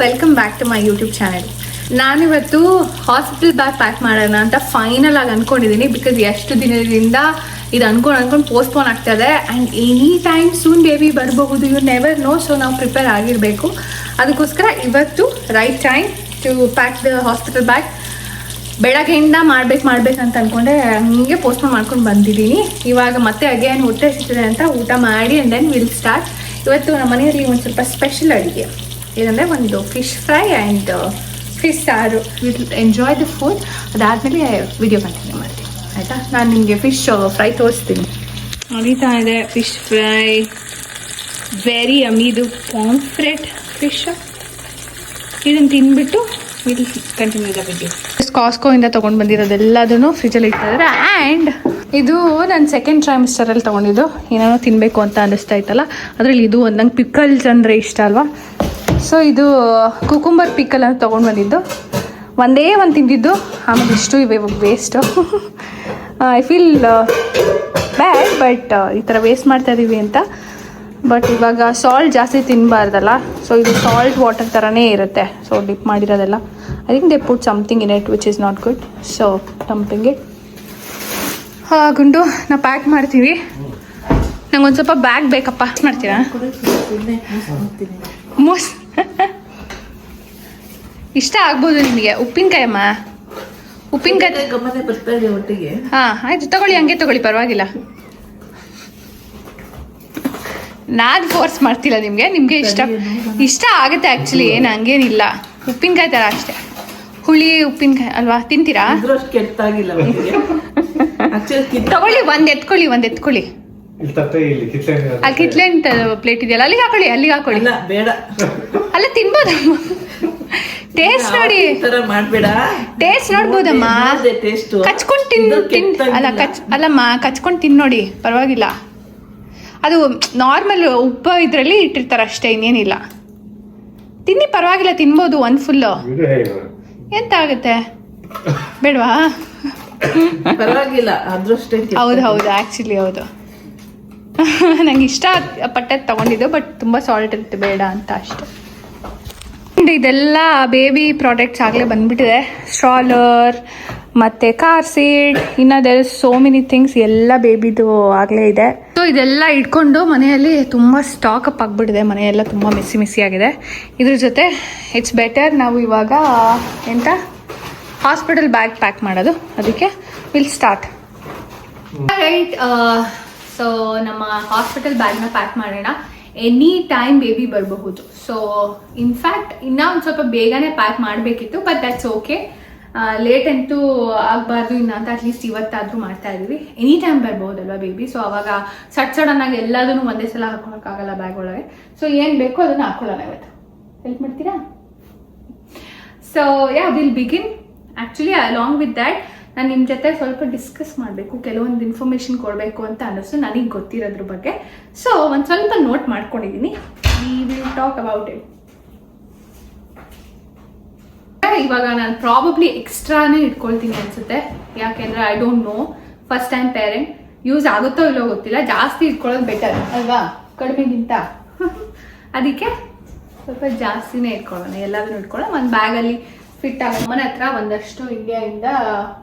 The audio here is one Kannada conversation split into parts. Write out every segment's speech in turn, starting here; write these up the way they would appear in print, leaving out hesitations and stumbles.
Welcome back to my YouTube channel. ನಾನಿವತ್ತು ಹಾಸ್ಪಿಟಲ್ ಬ್ಯಾಗ್ ಪ್ಯಾಕ್ ಮಾಡೋಣ ಅಂತ ಫೈನಲ್ ಆಗಿ ಅಂದ್ಕೊಂಡಿದ್ದೀನಿ. ಬಿಕಾಸ್ ಎಷ್ಟು ದಿನದಿಂದ ಇದು ಅನ್ಕೊಂಡು ಪೋಸ್ಟ್ಪೋನ್ ಆಗ್ತದೆ and any time soon baby ಬರಬಹುದು, ಯು ನೆವರ್ ನೋ. ಸೊ ನಾವು ಪ್ರಿಪೇರ್ ಆಗಿರಬೇಕು. ಅದಕ್ಕೋಸ್ಕರ ಇವತ್ತು right time to pack the hospital bag. ಬೆಳಗ್ಗೆಯಿಂದ ಮಾಡ್ಬೇಕಂತ ಅಂದ್ಕೊಂಡೆ, ಹಂಗೆ ಪೋಸ್ಟ್ಪೋನ್ ಮಾಡ್ಕೊಂಡು ಬಂದಿದ್ದೀನಿ. ಇವಾಗ ಮತ್ತೆ ಅಗೇನ್ ಹೊಟ್ಟೆ ಸಿಗ್ತದೆ ಅಂತ ಊಟ ಮಾಡಿ ಆ್ಯಂಡ್ ದೆನ್ ವಿಲ್ ಸ್ಟಾರ್ಟ್. ಇವತ್ತು ನಮ್ಮ ಮನೆಯಲ್ಲಿ ಒಂದು ಸ್ವಲ್ಪ ಸ್ಪೆಷಲ್ ಅಡುಗೆ ಏನಂದರೆ ಒಂದು ಫಿಶ್ ಫ್ರೈ ಆ್ಯಂಡ್ ಫಿಶ್ ಸಾರು. Will enjoy the food. ಅದಾದಮೇಲೆ ವಿಡಿಯೋ ಕಂಟಿನ್ಯೂ ಮಾಡ್ತೀನಿ, ಆಯಿತಾ? ನಾನು ನಿಮಗೆ ಫಿಶ್ ಫ್ರೈ ತೋರಿಸ್ತೀನಿ. ನಡೀತಾ ಇದೆ ಫಿಶ್ ಫ್ರೈ, ವೆರಿ ಅಮೀದು ಪಾಂಫ್ರೆಟ್ ಫಿಶ್. ಇದನ್ನು ತಿಂದ್ಬಿಟ್ಟು ವಿಲ್ ಕಂಟಿನ್ಯೂ ದ ವಿಡಿಯೋ. ಕಾಸ್ಕೋಯಿಂದ ತೊಗೊಂಡು ಬಂದಿರೋದೆಲ್ಲದೂ ಫ್ರಿಜ್ಜಲ್ಲಿ ಇಟ್ಟಿದ್ದಾರೆ. ಆ್ಯಂಡ್ ಇದು ನಾನು ಸೆಕೆಂಡ್ ಟ್ರೈಮಿಸ್ಟರಲ್ಲಿ ತೊಗೊಂಡಿದ್ದು. ಏನೇನೋ ತಿನ್ನಬೇಕು ಅಂತ ಅನ್ನಿಸ್ತಾ ಇತ್ತಲ್ಲ, ಅದರಲ್ಲಿ ಇದು ಒಂದು ನಂಗೆ ಪಿಕಲ್ಸ್ ಅಂದರೆ ಇಷ್ಟ ಅಲ್ವಾ. ಸೊ ಇದು ಕುಕುಂಬರ್ ಪಿಕಲ್ ಅಂತ ತೊಗೊಂಡು ಬಂದಿದ್ದು. ಒಂದೇ ಒಂದು ತಿಂದಿದ್ದು, ಆಮೇಲೆ ಇಷ್ಟು ಇವೆ waste. I feel bad, but ಈ ಥರ ವೇಸ್ಟ್ ಮಾಡ್ತಾಯಿದ್ದೀವಿ ಅಂತ. ಬಟ್ ಇವಾಗ ಸಾಲ್ಟ್ ಜಾಸ್ತಿ ತಿನ್ನಬಾರ್ದಲ್ಲ, ಸೊ ಇದು ಸಾಲ್ಟ್ ವಾಟರ್ ಥರನೇ ಇರುತ್ತೆ. ಸೊ ಡಿಪ್ ಮಾಡಿರೋದೆಲ್ಲ I think they put something in it which is not good. So dumping it. ಗುಂಡು ನಾವು ಪ್ಯಾಕ್ ಮಾಡ್ತೀವಿ. ನಂಗೆ ಒಂದು ಸ್ವಲ್ಪ ಬ್ಯಾಗ್ ಬೇಕಪ್ಪ. ಮಾಡ್ತೀರಾ? ಮೋಸ್ ಇಷ್ಟ ಆಗ್ಬೋದು ನಿಮಗೆ. ಉಪ್ಪಿನಕಾಯಿ ಅಮ್ಮ, ಉಪ್ಪಿನಕಾಯಿ ಒಟ್ಟಿಗೆ. ಹಾಂ ಆಯ್ತು, ತಗೊಳ್ಳಿ, ಹಂಗೆ ತಗೊಳ್ಳಿ, ಪರವಾಗಿಲ್ಲ. ನಾನು ಫೋರ್ಸ್ ಮಾಡ್ತಿಲ್ಲ ನಿಮಗೆ ಇಷ್ಟ ಆಗುತ್ತೆ ಆ್ಯಕ್ಚುಲಿ, ಏನು ಹಂಗೇನಿಲ್ಲ. ಉಪ್ಪಿನಕಾಯಿ ಥರ ಅಷ್ಟೇ, ಹುಳಿ ಉಪ್ಪಿನಕಾಯಿ ಅಲ್ವಾ? ತಿಂತೀರಾ? ತಗೊಳ್ಳಿ, ಒಂದು ಎತ್ಕೊಳ್ಳಿ. ಅಲ್ಲಿ ಕಿತ್ಲೆ ಅಂತ ಪ್ಲೇಟ್ ಇದೆಯಲ್ಲ, ಅಲ್ಲಿಗೆ ಹಾಕೊಳ್ಳಿ. ಬೇಡ, ಅಲ್ಲ ತಿನ್ಬೋದಮ್ಮ. ಟೇಸ್ಟ್ ನೋಡಿ, ಟೇಸ್ಟ್ ನೋಡ್ಬೋದಮ್ಮ. ಕಚ್ಕೊಂಡು ಅಲ್ಲಮ್ಮ, ಕಚ್ಕೊಂಡು ತಿನ್ ನೋಡಿ, ಪರವಾಗಿಲ್ಲ. ಅದು ನಾರ್ಮಲ್ ಉಪ್ಪು ಇದರಲ್ಲಿ ಇಟ್ಟಿರ್ತಾರೆ ಅಷ್ಟೇ, ಇನ್ನೇನಿಲ್ಲ. ತಿನ್ನಿ, ಪರವಾಗಿಲ್ಲ, ತಿನ್ಬೋದು. ಒಂದು ಫುಲ್ಲು ಎಂತ ಆಗುತ್ತೆ, ಬೇಡವಾ? ಪರವಾಗಿಲ್ಲ. ಹೌದು ಆ್ಯಕ್ಚುಲಿ ಹೌದು. ನಂಗೆ ಇಷ್ಟ ಪಟ್ಟದ್ದು ತೊಗೊಂಡಿದ್ದು, ಬಟ್ ತುಂಬ ಸಾಲ್ಟ್ ಇರುತ್ತೆ, ಬೇಡ ಅಂತ ಅಷ್ಟೆ. ಇದೆಲ್ಲ ಬೇಬಿ ಪ್ರಾಡಕ್ಟ್ಸ್ ಆಗಲೇ ಬಂದ್ಬಿಟ್ಟಿದೆ. ಸ್ಟ್ರಾಲರ್ ಮತ್ತು ಕಾರ್ ಸೀಟ್, ಇನ್ನು there is so many things, ಎಲ್ಲ ಬೇಬಿದು ಆಗಲೇ ಇದೆ. ಸೊ ಇದೆಲ್ಲ ಇಟ್ಕೊಂಡು ಮನೆಯಲ್ಲಿ ತುಂಬ ಸ್ಟಾಕ್ ಅಪ್ ಆಗಿಬಿಟ್ಟಿದೆ. ಮನೆಯೆಲ್ಲ ತುಂಬ ಮೆಸ್ಸಿ ಆಗಿದೆ. ಇದ್ರ ಜೊತೆ ಇಟ್ಸ್ ಬೆಟರ್ ನಾವು ಇವಾಗ ಎಂತ ಹಾಸ್ಪಿಟಲ್ ಬ್ಯಾಗ್ ಪ್ಯಾಕ್ ಮಾಡೋದು. ಅದಕ್ಕೆ ವಿಲ್ ಸ್ಟಾರ್ಟ್. ರೈಟ್, ಸೊ ನಮ್ಮ ಹಾಸ್ಪಿಟಲ್ ಬ್ಯಾಗ್ನ ಪ್ಯಾಕ್ ಮಾಡೋಣ. ಎನಿ ಟೈಮ್ ಬೇಬಿ ಬರಬಹುದು. ಸೊ ಇನ್ಫ್ಯಾಕ್ಟ್ ಇನ್ನೂ ಒಂದು ಸ್ವಲ್ಪ ಬೇಗನೆ ಪ್ಯಾಕ್ ಮಾಡಬೇಕಿತ್ತು, ಬಟ್ ದಟ್ಸ್ ಓಕೆ. ಲೇಟ್ ಅಂತೂ ಆಗಬಾರ್ದು ಇನ್ನು ಅಂತ ಅಟ್ಲೀಸ್ಟ್ ಇವತ್ತಾದರೂ ಮಾಡ್ತಾ ಇದ್ದೀವಿ. ಎನಿ ಟೈಮ್ ಬರ್ಬೋದಲ್ವಾ ಬೇಬಿ. ಸೊ ಅವಾಗ ಸಡನ್ ಆಗಿ ಎಲ್ಲದನ್ನು ಒಂದೇ ಸಲ ಹಾಕೊಳಕ್ಕಾಗಲ್ಲ ಬ್ಯಾಗ್ ಒಳಗೆ. ಸೊ ಏನು ಬೇಕೋ ಅದನ್ನು ಹಾಕೊಳ್ಳೋಣ. ಇವತ್ತು ಹೆಲ್ಪ್ ಮಾಡ್ತೀರಾ? So yeah, will begin. Actually along with that ನಾನು ನಿಮ್ಮ ಜೊತೆ ಸ್ವಲ್ಪ ಡಿಸ್ಕಸ್ ಮಾಡಬೇಕು, ಕೆಲವೊಂದು ಇನ್ಫಾರ್ಮೇಷನ್ ಕೊಡಬೇಕು ಅಂತ ಅನ್ನಿಸ್ತು ನನಗೆ ಗೊತ್ತಿರೋದ್ರ ಬಗ್ಗೆ. ಸೊ ಒಂದು ಸ್ವಲ್ಪ ನೋಟ್ ಮಾಡ್ಕೊಂಡಿದ್ದೀನಿ. We will talk about it. ಇವಾಗ ನಾನು ಪ್ರಾಬಬ್ಲಿ ಎಕ್ಸ್ಟ್ರಾನೇ ಇಟ್ಕೊಳ್ತೀನಿ ಅನ್ಸುತ್ತೆ, ಯಾಕೆಂದರೆ I don't no, first time parent, use ಆಗುತ್ತೋ ಇಲ್ಲೋ ಗೊತ್ತಿಲ್ಲ. ಜಾಸ್ತಿ ಇಟ್ಕೊಳ್ಳೋದು ಬೆಟರ್ ಅಲ್ವಾ, ಕಡಿಮೆಗಿಂತ. ಅದಕ್ಕೆ ಸ್ವಲ್ಪ ಜಾಸ್ತಿನೇ ಇಟ್ಕೊಳ್ಳೋಣ, ಎಲ್ಲದನ್ನು ಇಟ್ಕೊಳ್ಳೋಣ. ಒಂದು ಬ್ಯಾಗಲ್ಲಿ ಫಿಟ್ ಆಗೋ. ಮನೆ ಹತ್ರ ಒಂದಷ್ಟು ಇಂಡಿಯಾದಿಂದ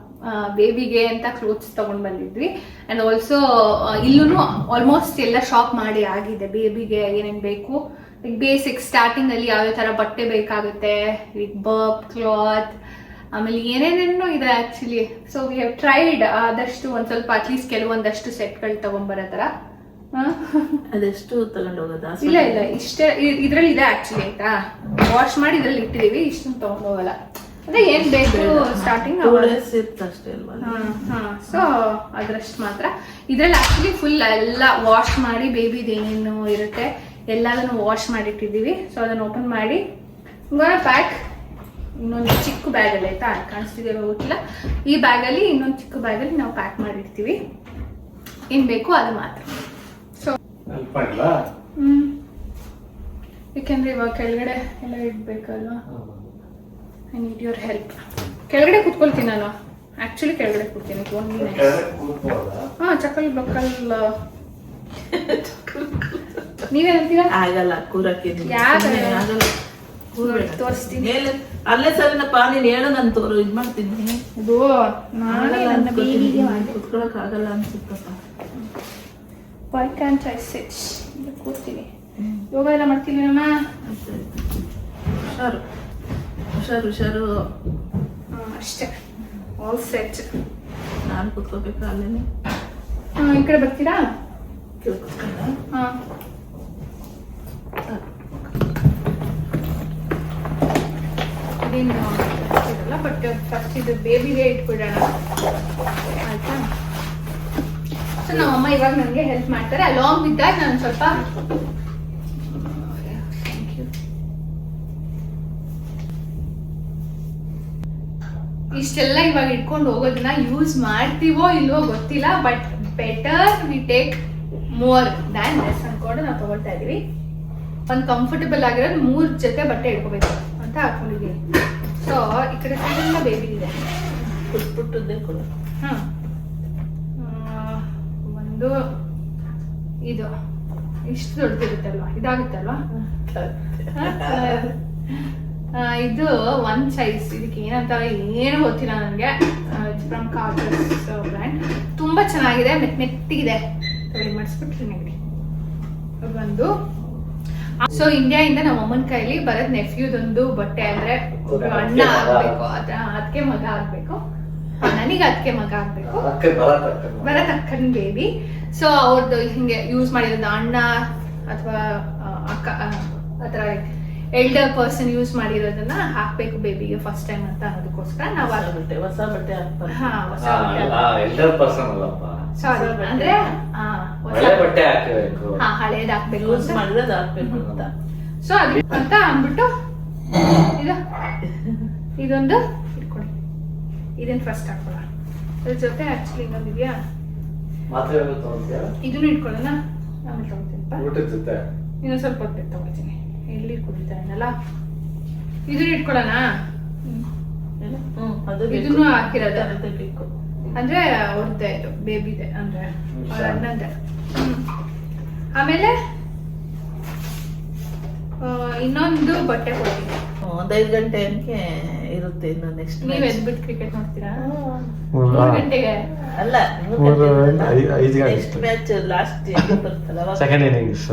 ಬೇಬಿಗೆ ಅಂತ ಕ್ಲೋತ್ಸ್ ತೊಗೊಂಡು ಬಂದಿದ್ವಿ. ಆ್ಯಂಡ್ ಆಲ್ಸೋ ಇಲ್ಲೂ ಆಲ್ಮೋಸ್ಟ್ ಎಲ್ಲ ಶಾಪ್ ಮಾಡಿ ಆಗಿದೆ. ಬೇಬಿಗೆ ಏನೇನು ಬೇಕು, ಲೈಕ್ ಬೇಸಿಕ್ ಸ್ಟಾರ್ಟಿಂಗಲ್ಲಿ ಯಾವ್ಯಾವ ಥರ ಬಟ್ಟೆ ಬೇಕಾಗುತ್ತೆ, ಲೈಕ್ ಬರ್ಬ್ ಕ್ಲಾತ್, ಆಮೇಲೆ ಏನೇನೇನೋ ಇದೆ actually. So we have tried ಆದಷ್ಟು ಒಂದು ಸ್ವಲ್ಪ ಅಟ್ಲೀಸ್ಟ್ ಕೆಲವೊಂದಷ್ಟು ಸೆಟ್ಗಳು ತೊಗೊಂಬರೋ ಥರ. ಅದೆಷ್ಟು ತಗೊಂಡು ಹೋಗೋದಾ? ಇಲ್ಲ ಇಷ್ಟೇ ಇದರಲ್ಲಿ ಇದೆ ಆ್ಯಕ್ಚುಲಿ, ಆಯ್ತಾ? ವಾಶ್ ಮಾಡಿ ಇದರಲ್ಲಿ ಇಟ್ಟಿದ್ದೀವಿ, ಇಷ್ಟನ್ನು ತೊಗೊಂಡು ಹೋಗಲ್ಲ. ಅದೇ ಏನು ಬೇಕು ಸ್ಟಾರ್ಟಿಂಗ್ ಅಷ್ಟೇ ಅಲ್ವಾ? ಸೊ ಅದರಷ್ಟು ಮಾತ್ರ. ಇದರಲ್ಲಿ ಆ್ಯಕ್ಚುಲಿ ಫುಲ್ ಎಲ್ಲ ವಾಶ್ ಮಾಡಿ ಬೇಬಿದು ಏನೇನು ಇರುತ್ತೆ ಎಲ್ಲದನ್ನು ವಾಶ್ ಮಾಡಿಟ್ಟಿದ್ದೀವಿ. ಸೊ ಅದನ್ನು ಓಪನ್ ಮಾಡಿ ಪ್ಯಾಕ್. ಇನ್ನೊಂದು ಚಿಕ್ಕ ಬ್ಯಾಗಲ್ಲಿ, ಆಯ್ತಾ? ಕಾಣಿಸ್ತಿದೆ ಗೊತ್ತಿಲ್ಲ. ಈ ಬ್ಯಾಗಲ್ಲಿ ಇನ್ನೊಂದು ಚಿಕ್ಕ ಬ್ಯಾಗಲ್ಲಿ ನಾವು ಪ್ಯಾಕ್ ಮಾಡಿರ್ತೀವಿ, ಏನು ಬೇಕು ಅದು ಮಾತ್ರ. ಸೊ ಯಾಕೆಂದರೆ ಇವಾಗ ಕೆಳಗಡೆ ಎಲ್ಲ ಇಡಬೇಕಲ್ವಾ. I need your help. ಕೆಳಗಡೆ ಕೂತ್ಕೊಳ್ತೀನಿ ನಾನು, ಆ್ಯಕ್ಚುಲಿ ಕೆಳಗಡೆ ಕೂರ್ತೀನಿ. ಹಾಂ, ಚಕ್ಕಲ್ ಬಕ್ಕಲ್ ನೀವೇನಂತೀರಾ? ಆಗಲ್ಲ ಕೂರಕ್ಕೆ. ಯಾಕೆ ಆಗಲ್ಲ? ನೋಡಿ ತೋರಿಸ್ತೀನಿ. ಮೇಲೆ ಅಲ್ಲೇ ಸರಿನಪ್ಪ, ನೀನ್ ಹೇಳು, ನಾನು ಇದ್ ಮಾಡ್ತೀನಿ. ಇದು ನಾನೇ ನನ್ನ ಬೇಬಿಗೆ ಕುತ್ಕೊಳಕ್ ಆಗಲ್ಲ ಅನ್ಸುತ್ತಪ್ಪ. Why can't I sit? ಕೂರ್ತೀನಿ. ಯೋಗ ಎಲ್ಲ ಮಾಡ್ತೀನಿ ನಮ್ಮ. ಹುಷಾರು ಹುಷಾರು ಹುಷಾರು. ಅಷ್ಟೇ, ಆಲ್ ಸೆಟ್. ನಾನು ಕುತ್ಕೋಬೇಕಾ ಅಲ್ಲೇನೆ? ಈ ಕಡೆ ಬರ್ತೀರಾ? ಕುತ್ಕೊಂಡ ಹಾಂ. ಇದೇನು ಬಟ್ ಫಸ್ಟ್ ಇದು ಬೇಬಿಗೆ ಇಟ್ಬಿಡೋಣ ಆಯ್ತಾ? ಸೊ ನಮ್ಮಮ್ಮ ಇವಾಗ ನನಗೆ ಹೆಲ್ಪ್ ಮಾಡ್ತಾರೆ. ಅಲಾಂಗ್ ವಿತ್ ದಟ್ ನಾನು ಸ್ವಲ್ಪ ಇಷ್ಟೆಲ್ಲ ಇವಾಗ ಇಟ್ಕೊಂಡು ಹೋಗೋದನ್ನ ಯೂಸ್ ಮಾಡ್ತೀವೋ ಇಲ್ವೋ ಗೊತ್ತಿಲ್ಲ, but better we take more than less ಅನ್ಕೊಂಡು ನಾವು ತಗೊಳ್ತಾ ಇದೀವಿ. ಒಂದು ಕಂಫರ್ಟಬಲ್ ಆಗಿರೋದು 3 ಜೊತೆ ಬಟ್ಟೆ ಇಟ್ಕೋಬೇಕು ಅಂತ ಹಾಕೊಂಡಿದೀನಿ. ಸೊ ಈ ಕಡೆ ಸೈಡೆಲ್ಲ ಬೇಬಿ ಇದೆ, ಪುಟ್ಟದ್ದೇ ಕೂಡ. ಹಾಂ, ಒಂದು ಇದು ಇಷ್ಟು ದೊಡ್ಡದಿರುತ್ತಲ್ವಾ, ಇದಾಗುತ್ತಲ್ವಾ, ಇದು ಒಂದ್ ಸೈಜ್. ಇದಕ್ಕೆ ಏನಂತ ಏನು ಗೊತ್ತಿಲ್ಲ ನನಗೆ. ಫ್ರಮ್ ಕಾರ್ಟರ್ಸ್ ಬ್ರ್ಯಾಂಡ್, ತುಂಬಾ ಚೆನ್ನಾಗಿದೆ, ಮೆತ್ತಿಗಿದೆ. ಮಾಡಿಸ್ಬಿಟ್ರಿ ನನಗೆ ಒಂದು. ಸೊ ಇಂಡಿಯಾದಿಂದ ನಮ್ಮ ಅಮ್ಮನ ಕೈಲಿ ಬರೋದ್ ನೆಫ್ಯೂದೊಂದು ಬಟ್ಟೆ, ಅಂದ್ರೆ ಅಣ್ಣ ಆಗ್ಬೇಕು, ಅದಕ್ಕೆ ಮಗ ಆಗ್ಬೇಕು, ನನಗೆ ಅದಕ್ಕೆ ಮಗ ಆಗ್ಬೇಕು, ಬರತಕ್ಕನ್ ಬೇಬಿ. ಸೊ ಅವ್ರದ್ದು ಹಿಂಗೆ ಯೂಸ್ ಮಾಡಿರೋದು ಅಣ್ಣ ಅಥವಾ ಅಕ್ಕ ಅಥವಾ ಎಲ್ಡರ್ ಪರ್ಸನ್ ಯೂಸ್ ಮಾಡಿರೋದನ್ನ ಹಾಕ್ಬೇಕು ಬೇಬಿಗೆ ಫಸ್ಟ್ ಟೈಮ್ ಅಂತ ಅನ್ನೋದಕ್ಕೋಸ್ಕರ ನಾವು ಹೊಸ ಬಟ್ಟೆ ಹಾಕ್ತಾರೆ. ಹಾ, ಹೊಸ ಎಲ್ಡರ್ ಪರ್ಸನ್ ಅಲ್ಲಪ್ಪ, ಸಾರಿ ಅಂದ್ರೆ ಹಳೆ ಬಟ್ಟೆ ಹಾಕಬೇಕು, ಹಳೇದ್ ಹಾಕ್ಬೇಕು, ಯೂಸ್ ಮಾಡಿರೋದು ಹಾಕ್ಬೇಕು ಅಂತ. ಸೊ ಅದು ಅಂತ ಅಂದ್ಬಿಟ್ಟು ಇದೊಂದು ಇಟ್ಕೊಳ್ಳಿ. ಇದನ್ನ ಫಸ್ಟ್ ಹಾಕೋಣ. ಅದ್ರ ಜೊತೆ ಆಕ್ಚುಲಿ ಇನ್ನೊಂದಿದ್ಯಾ, ಮಾತ್ರ ಇದನ್ನು ಇಟ್ಕೊಳ್ಳೋಣ. ಆಮೇಲೆ ತಗೋತೀನಿ, ಊಟದ ಜೊತೆ ಇನ್ನೊಂದು ಸ್ವಲ್ಪ ಹೊತ್ತು ತಗೋತೀನಿ. ಎಲ್ಲಿ ಕುಡಿತಾನಲ್ಲ, ಇದನ್ನ ಇಟ್ಕೊಳ್ಳೋಣ. ಇದನ್ನು ಹಾಕಿರೋದು ಅಂದ್ರೆ ಅವ್ರದ್ದೇ, ಇದು ಬೇಬಿದೆ ಅಂದ್ರೆ ಅವ್ರ ಅಣ್ಣಂದೆ. ಆಮೇಲೆ ಇನ್ನೊಂದು ಬಟ್ಟೆ ಕೊಡ್ತೀನಿ. 5 ಗಂಟೆ ಅನ್ಕೆ ಇರುತ್ತೆ ಇನ್ನು ನೆಕ್ಸ್ಟ್. ನೀವ್ ಎದ್ಬಿಟ್ಟು ಕ್ರಿಕೆಟ್ ನೋಡ್ತೀರಾ? 3 ಗಂಟೆಗೆ ಅಲ್ಲ, 5 ನೆಕ್ಸ್ಟ್ ಮ್ಯಾಚ್ ಲಾಸ್ಟ್ ಬರ್ತಲ್ಲ, ಸೆಕೆಂಡ್ ಇನ್ನಿಂಗ್ಸ್.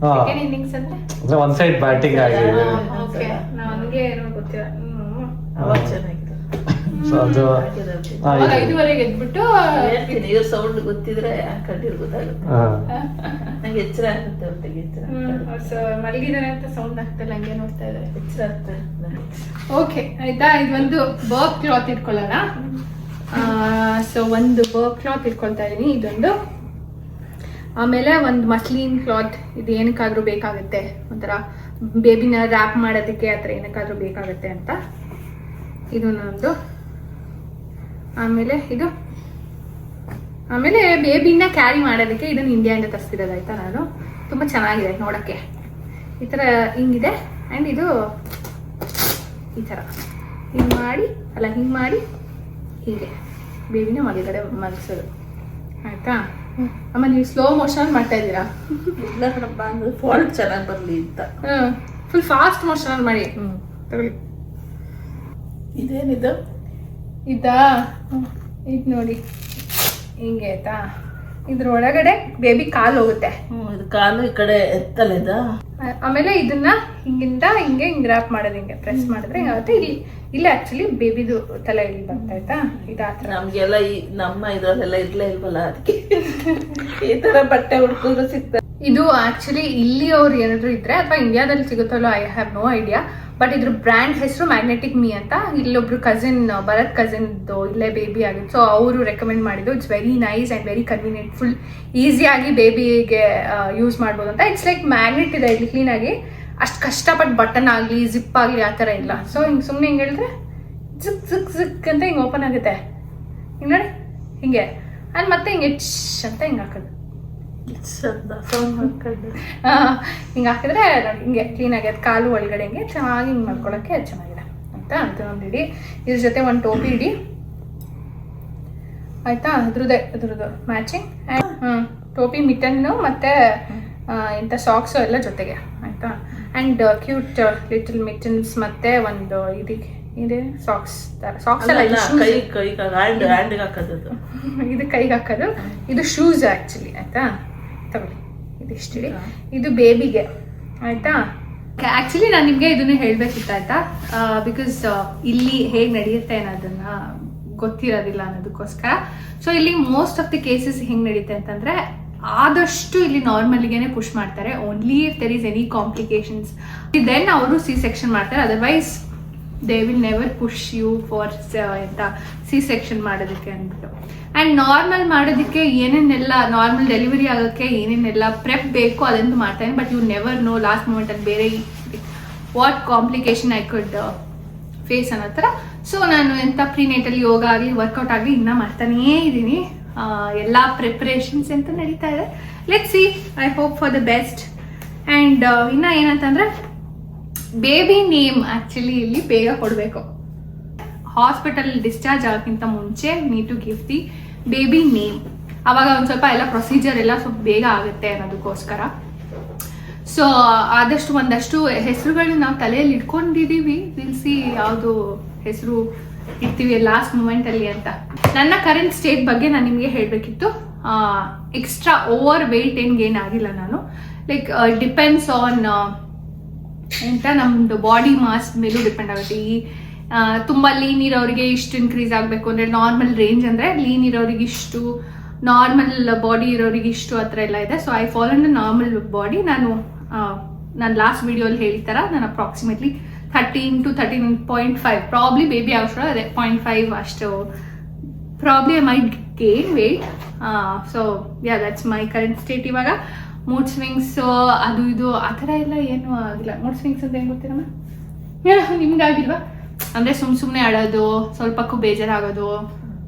ಸೆಕೆಂಡ್ ಇನ್ನಿಂಗ್ಸ್ ಅಂದ್ರೆ ಒಂದ್ ಸೈಡ್ ಬ್ಯಾಟಿಂಗ್ ಆಗಿದೆ. ಓಕೆ, ನನಗೆ ಏನೋ ಗೊತ್ತಿಲ್ಲ. ಅವಾಗ ಚೆನ್ನಾಗಿದೆ. ಅದು 5:30ಗೆ ಎದ್ಬಿಟ್ಟು ಹೇಳ್ತೀನಿ, ಇವ್ರ ಸೌಂಡ್ ಗೊತ್ತಿದ್ರೆ ಕಂಡಿರ್ ಗೊತ್ತಾಗುತ್ತೆ. ನಂಗೆ ಎಚ್ಚರ ಆಗುತ್ತೆ, ಹೊಟ್ಟೆಗೆ ಎಚ್ಚರ. ಮಲಗಿದಾರೆ ಅಂತ ಸೌಂಡ್ ಆಗ್ತಲ್ಲ, ಹಂಗೆ ನೋಡ್ತಾ ಇದ್ದಾರೆ, ಎಚ್ಚರ ಆಗ್ತದೆ. ಓಕೆ ಆಯ್ತಾ. ಇದೊಂದು ವರ್ಕ್ ಕ್ಲಾತ್ ಇಟ್ಕೊಳ್ಳೋಣ. ಸೊ ಒಂದು ವರ್ಕ್ ಕ್ಲಾತ್ ಇಟ್ಕೊಳ್ತಾ ಇದೀನಿ, ಇದೊಂದು. ಆಮೇಲೆ ಒಂದು ಮಸ್ಲಿನ್ ಕ್ಲಾತ್, ಇದು ಏನಕ್ಕಾದ್ರೂ ಬೇಕಾಗುತ್ತೆ, ಒಂಥರ ಬೇಬಿನ ರ್ಯಾಪ್ ಮಾಡೋದಕ್ಕೆ ಆ ಥರ ಏನಕ್ಕಾದ್ರೂ ಬೇಕಾಗುತ್ತೆ ಅಂತ. ಇದು ನಮ್ಮದು. ಆಮೇಲೆ ಇದು, ಆಮೇಲೆ ಬೇಬಿನ ಕ್ಯಾರಿ ಮಾಡೋದಕ್ಕೆ ಇದನ್ನು ಇಂಡಿಯಾದಿಂದ ತರಿಸ್ತಿರೋದಾಯ್ತಾ ನಾನು. ತುಂಬ ಚೆನ್ನಾಗಿದೆ ನೋಡೋಕ್ಕೆ, ಈ ಥರ ಹಿಂಗಿದೆ. ಆ್ಯಂಡ್ ಇದು ಈ ಥರ ಹಿಂಗೆ ಮಾಡಿ ಹೀಗೆ ಬೇಬಿನ ಮಲಗಡೆ ಮಲಗಿಸೋದು ಆಯ್ತಾ. ಆಮೇಲೆ ನೀವು ಸ್ಲೋ ಮೋಷನ್ ಮಾಡ್ತಾ ಇದ್ದೀರಾ? ಇಲ್ಲ ಕಣಪ್ಪ, ಅಂದ್ರೆ ಫಾಲ್ಟ್ ಚೆನ್ನಾಗಿ ಬರಲಿ ಅಂತ. ಫುಲ್ ಫಾಸ್ಟ್ ಮೋಷನ್ ಮಾಡಿ ತಗೊಳ್ಳಿ. ಇದೇನಿದು? ಇದಾ? ಇದು ನೋಡಿ ಹಿಂಗೆ ಆಯ್ತಾ. ಇದ್ರ ಒಳಗಡೆ ಬೇಬಿ ಕಾಲು ಹೋಗುತ್ತೆ. ಇದು ಕಾಲು ಈ ಕಡೆ ಎತ್ತಲ್ಲ ಇದು. ಆಮೇಲೆ ಇದನ್ನ ಹಿಂಗಿಂದ ಹಿಂಗೆ ರ್ಯಾಪ್ ಮಾಡೋದು, ಹಿಂಗೆ ಪ್ರೆಸ್ ಮಾಡಿದ್ರೆ ಹಿಂಗಾಗುತ್ತೆ. ಇಲ್ಲಿ ಆಕ್ಚುಲಿ ಬೇಬಿದು ತಲೆ ಇಲ್ಲಿ ಬರ್ತಾ ಆಯ್ತಾ. ಇದಾತ್ರ ನಮ್ಗೆಲ್ಲ ನಮ್ಮ ಇದ್ರಲ್ಲೆಲ್ಲ ಇರ್ಲೇ ಇಲ್ವಲ್ಲ, ಅದಕ್ಕೆ ಈ ತರ ಬಟ್ಟೆ ಹುಡ್ಕಿದ್ರು ಸಿಗ್ತದೆ. ಇದು ಆಕ್ಚುಲಿ ಇಲ್ಲಿ ಅವ್ರು ಏನಾದ್ರು ಇದ್ರೆ ಅಥವಾ ಇಂಡಿಯಾದಲ್ಲಿ ಸಿಗುತ್ತಲ್ಲೋ, I have no idea. But ಇದ್ರ ಬ್ರ್ಯಾಂಡ್ ಹೆಸರು ಮ್ಯಾಗ್ನೆಟಿಕ್ ಮೀ ಅಂತ. ಇಲ್ಲೊಬ್ರು ಕಸಿನ್, ಭರತ್ ಕಸಿನ್ ಇಲ್ಲೇ ಬೇಬಿ ಆಗಿತ್ತು. ಸೊ ಅವರು ರೆಕಮೆಂಡ್ ಮಾಡಿದ್ದು. It's very nice and very convenient, full ಈಸಿಯಾಗಿ ಬೇಬಿಗೆ ಯೂಸ್ ಮಾಡ್ಬೋದು ಅಂತ. ಇಟ್ಸ್ ಲೈಕ್ ಮ್ಯಾಗ್ನೆಟ್ ಇದೆ ಇಲ್ಲಿ ಕ್ಲೀನಾಗಿ. ಅಷ್ಟು ಕಷ್ಟಪಟ್ಟು ಬಟನ್ ಆಗಲಿ ಜಿಪ್ ಆಗಲಿ ಆ ಥರ ಇಲ್ಲ. ಸೊ ಹಿಂಗೆ ಸುಮ್ಮನೆ ಹಿಂಗೆ ಹೇಳಿದ್ರೆ ಜಿಕ್ ಜಿಕ್ ಜಿಕ್ ಅಂತ ಹಿಂಗೆ ಓಪನ್ ಆಗುತ್ತೆ. ಹಿಂಗೆ ನೋಡಿ ಹಿಂಗೆ, ಅಲ್ಲಿ ಮತ್ತೆ ಹಿಂಗೆ ಅಂತ ಹಿಂಗೆ ಹಾಕೋದು. ಹಿಂಗೆ ಹಾಕಿದ್ರೆ ನೋಡಿ ಹಿಂಗೆ ಕ್ಲೀನಾಗಿ ಅದು ಕಾಲು ಒಳಗಡೆ ಹಿಂಗೆ ಚೆನ್ನಾಗಿ ಹಿಂಗೆ ಮಾಡ್ಕೊಳಕ್ಕೆ ಅದು ಚೆನ್ನಾಗಿದೆ ಅಂತ. ಅದು ಒಂದು ಇಡಿ, ಇದ್ರ ಜೊತೆ ಒಂದು ಟೋಪಿ ಇಡಿ ಆಯ್ತಾ. ಅದ್ರದ್ದು ಮ್ಯಾಚಿಂಗ್. ಟೋಪಿ ಮಿಟನ್ನು ಮತ್ತು ಇಂಥ ಸಾಕ್ಸು ಎಲ್ಲ ಜೊತೆಗೆ ಆಯಿತಾ. ಆ್ಯಂಡ್ ಕ್ಯೂಟ್ ಲಿಟಲ್ ಮಿಟನ್ಸ್ ಮತ್ತೆ ಒಂದು ಇದೆ ಸಾಕ್ಸ್ ಅಲ್ಲ ಇದು ಹ್ಯಾಂಡ್ಗೆ ಹಾಕೋದು ಇದು ಕೈಗೆ ಹಾಕೋದು, ಇದು ಶೂಸ್ ಆ್ಯಕ್ಚುಲಿ ಆಯಿತಾ. ತಗೊಳ್ಳಿ ಇದಿಷ್ಟಿಡಿ, ಇದು ಬೇಬಿಗೆ ಆಯಿತಾ. ಆ್ಯಕ್ಚುಲಿ ನಾನು ನಿಮಗೆ ಇದನ್ನು ಹೇಳಬೇಕಿತ್ತು ಆಯಿತಾ, ಬಿಕಾಸ್ ಇಲ್ಲಿ ಹೇಗೆ ನಡೆಯುತ್ತೆ ಅನ್ನೋದನ್ನು ಗೊತ್ತಿರೋದಿಲ್ಲ ಅನ್ನೋದಕ್ಕೋಸ್ಕರ. ಸೊ ಇಲ್ಲಿ ಮೋಸ್ಟ್ ಆಫ್ ದಿ ಕೇಸಸ್ ಹೆಂಗೆ ನಡೀತೆ ಅಂತಂದರೆ, ಆದಷ್ಟು ಇಲ್ಲಿ ನಾರ್ಮಲಿಗೆ ಪುಷ್ ಮಾಡ್ತಾರೆ. Only if there is any complications then ಅವರು ಸಿ ಸೆಕ್ಷನ್ ಮಾಡ್ತಾರೆ. Otherwise they will never push you for ಎಂತ ಸಿ ಸೆಕ್ಷನ್ ಮಾಡೋದಕ್ಕೆ ಅಂದ್ಬಿಟ್ಟು. ಆ್ಯಂಡ್ ನಾರ್ಮಲ್ ಮಾಡೋದಕ್ಕೆ ಏನೇನೆಲ್ಲ ನಾರ್ಮಲ್ ಡೆಲಿವರಿ ಆಗೋಕ್ಕೆ ಏನೇನೆಲ್ಲ ಪ್ರೆಪ್ ಬೇಕು ಅದಂತೂ ಮಾಡ್ತಾನೆ. But you never know last ಮೂಮೆಂಟಲ್ಲಿ ಬೇರೆ what complication I could face ಅನ್ನೋ ಥರ. ಸೊ ನಾನು ಎಂಥ ಪ್ರಿನೇಟಲ್ ಯೋಗ ಆಗಲಿ ವರ್ಕೌಟ್ ಆಗಲಿ ಇನ್ನೂ ಮಾಡ್ತಾನೇ ಇದ್ದೀನಿ. ಎಲ್ಲ ಪ್ರಿಪ್ರೇಷನ್ಸ್ ಅಂತ ನಡೀತಾ ಇದೆ. Let's see, I hope for the best. And ಇನ್ನು ಏನಂತಂದರೆ, ಬೇಬಿ ನೇಮ್ ಆ್ಯಕ್ಚುಲಿ ಇಲ್ಲಿ ಬೇಗ ಕೊಡಬೇಕು. ಹಾಸ್ಪಿಟಲ್ ಡಿಸ್ಚಾರ್ಜ್ ಆಗೋಕ್ಕಿಂತ ಮುಂಚೆ need to give the baby name. ಆವಾಗ ಒಂದು ಸ್ವಲ್ಪ ಎಲ್ಲ ಪ್ರೊಸೀಜರ್ ಎಲ್ಲ ಸ್ವಲ್ಪ ಬೇಗ ಆಗುತ್ತೆ ಅನ್ನೋದಕ್ಕೋಸ್ಕರ. ಸೊ ಆದಷ್ಟು ಒಂದಷ್ಟು ಹೆಸರುಗಳನ್ನ ನಾವು ತಲೆಯಲ್ಲಿ ಇಟ್ಕೊಂಡಿದ್ದೀವಿ. ವಿಲ್ ಸಿ ಯಾವುದು ಹೆಸರು ಇರ್ತೀವಿ ಲಾಸ್ಟ್ ಮೂಮೆಂಟಲ್ಲಿ ಅಂತ. ನನ್ನ ಕರೆಂಟ್ ಸ್ಟೇಟ್ ಬಗ್ಗೆ ನಾನು ನಿಮಗೆ ಹೇಳಬೇಕಿತ್ತು. ಎಕ್ಸ್ಟ್ರಾ ಓವರ್ ವೆಯ್ಟ್ ಏನಾಗಿಲ್ಲ ನಾನು. ಲೈಕ್ ಡಿಪೆಂಡ್ಸ್ ಆನ್ ಎಂತ ನಮ್ಮದು ಬಾಡಿ ಮಾಸ್ ಮೇಲೂ ಡಿಪೆಂಡ್ ಆಗುತ್ತೆ. ಈ ತುಂಬ ಲೀನ್ ಇರೋರಿಗೆ ಇಷ್ಟು ಇನ್ಕ್ರೀಸ್ ಆಗಬೇಕು ಅಂದರೆ, ನಾರ್ಮಲ್ ರೇಂಜ್ ಅಂದರೆ ಲೀನ್ ಇರೋರಿಗೆ ಇಷ್ಟು, ನಾರ್ಮಲ್ ಬಾಡಿ ಇರೋರಿಗೆ ಇಷ್ಟು ಆ ಥರ ಎಲ್ಲ ಇದೆ. So I follow the normal body. ನಾನು ಲಾಸ್ಟ್ ವಿಡಿಯೋಲ್ಲಿ ಹೇಳಿತಾರ ನಾನು ಅಪ್ರಾಕ್ಸಿಮೇಟ್ಲಿ 13 to 13.5 ಪ್ರಾಬ್ಲಿ ಬೇಬಿ ಅವಶ್ಯ ಅದೇ 0.5 ಅಷ್ಟು probably I might gain weight. So yeah that's my current state. ಇವಾಗ ಮೂಡ್ ಸ್ವಿಂಗ್ಸ್ ಅದು ಇದು ಆ ಥರ ಎಲ್ಲ ಏನೂ ಆಗಿಲ್ಲ. ಮೂಡ್ ಸ್ವಿಂಗ್ಸ್ ಅಂತ ಏನು ಗೊತ್ತಿರಮ್ಮ ನಿಮ್ಗಾಗಿಲ್ವಾ? ಅಂದರೆ ಸುಮ್ಮನೆ ಆಡೋದು, ಸ್ವಲ್ಪಕ್ಕೂ ಬೇಜಾರಾಗೋದು